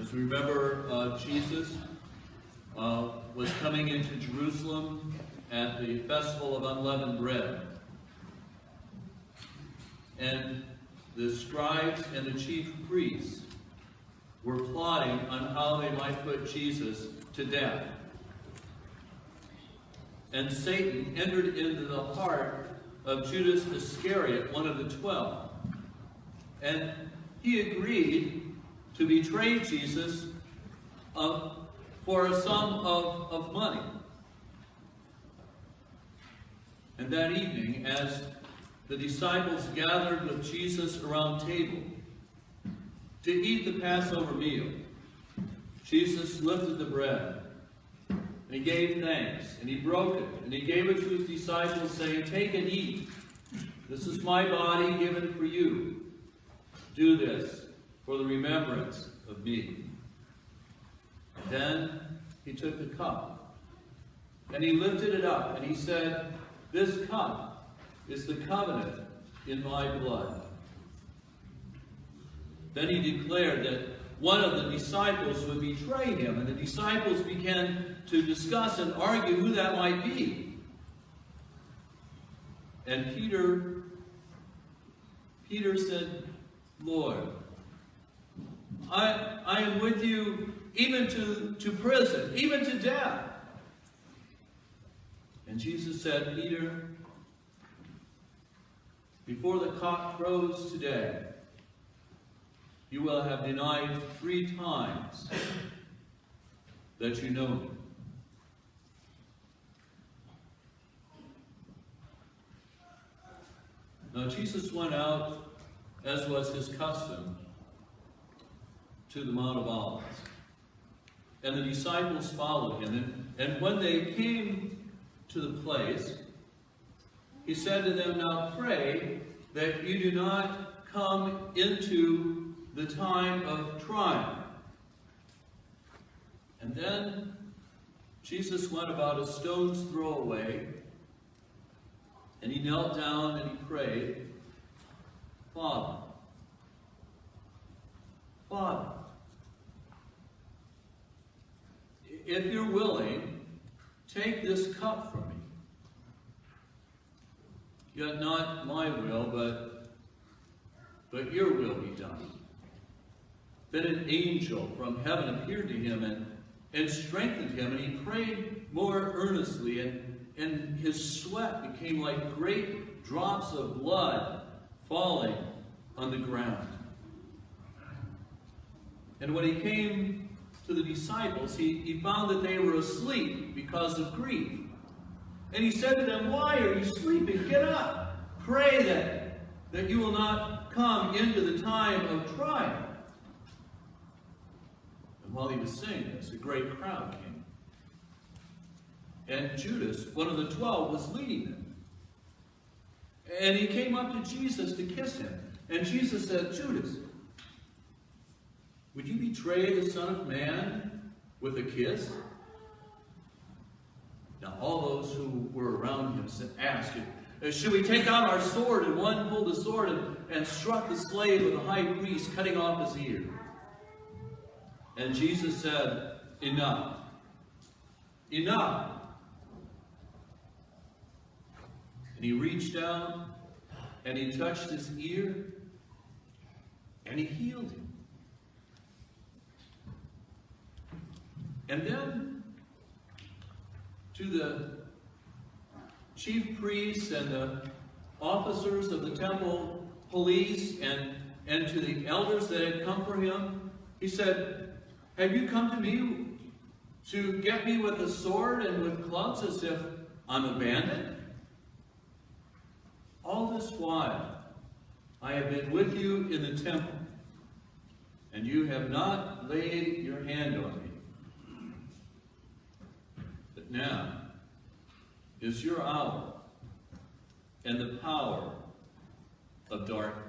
As we remember, Jesus was coming into Jerusalem at the festival of unleavened bread. And the scribes and the chief priests were plotting on how they might put Jesus to death. And Satan entered into the heart of Judas Iscariot, one of the 12. And he agreed to betray Jesus for a sum of money. And that evening, as the disciples gathered with Jesus around table to eat the Passover meal, Jesus lifted the bread, and he gave thanks, and he broke it, and he gave it to his disciples, saying, "Take and eat. This is my body given for you. Do this for the remembrance of me." And then he took the cup, and he lifted it up, and he said, "This cup is the covenant in my blood." Then he declared that one of the disciples would betray him, and the disciples began to discuss and argue who that might be. And Peter said, "Lord, I am with you even to prison, even to death." And Jesus said, "Peter, before the cock crows today, you will have denied 3 times that you know me." Now Jesus went out, as was his custom, to the Mount of Olives. And the disciples followed him. And when they came to the place, he said to them, "Now pray that you do not come into the time of trial." And then Jesus went about a stone's throw away, and he knelt down and he prayed, Father, if you're willing, take this cup from me. Yet not my will, but your will be done." Then an angel from heaven appeared to him and strengthened him, and he prayed more earnestly, and his sweat became like great drops of blood falling on the ground. And when he came to the disciples, he found that they were asleep because of grief. And he said to them, "Why are you sleeping? Get up. Pray that you will not come into the time of trial." And while he was saying this, a great crowd came. And Judas, one of the 12, was leading them. And he came up to Jesus to kiss him. And Jesus said, "Judas, would you betray the Son of Man with a kiss?" Now all those who were around him asked, "Should we take out our sword?" And one pulled the sword and struck the slave of the high priest, cutting off his ear. And Jesus said, "Enough. Enough." And he reached down and he touched his ear and he healed him. And then to the chief priests and the officers of the temple police and to the elders that had come for him, he said, "Have you come to me to get me with a sword and with clubs as if I'm a bandit? All this while I have been with you in the temple, and you have not laid your hand on me. But now is your hour and the power of darkness."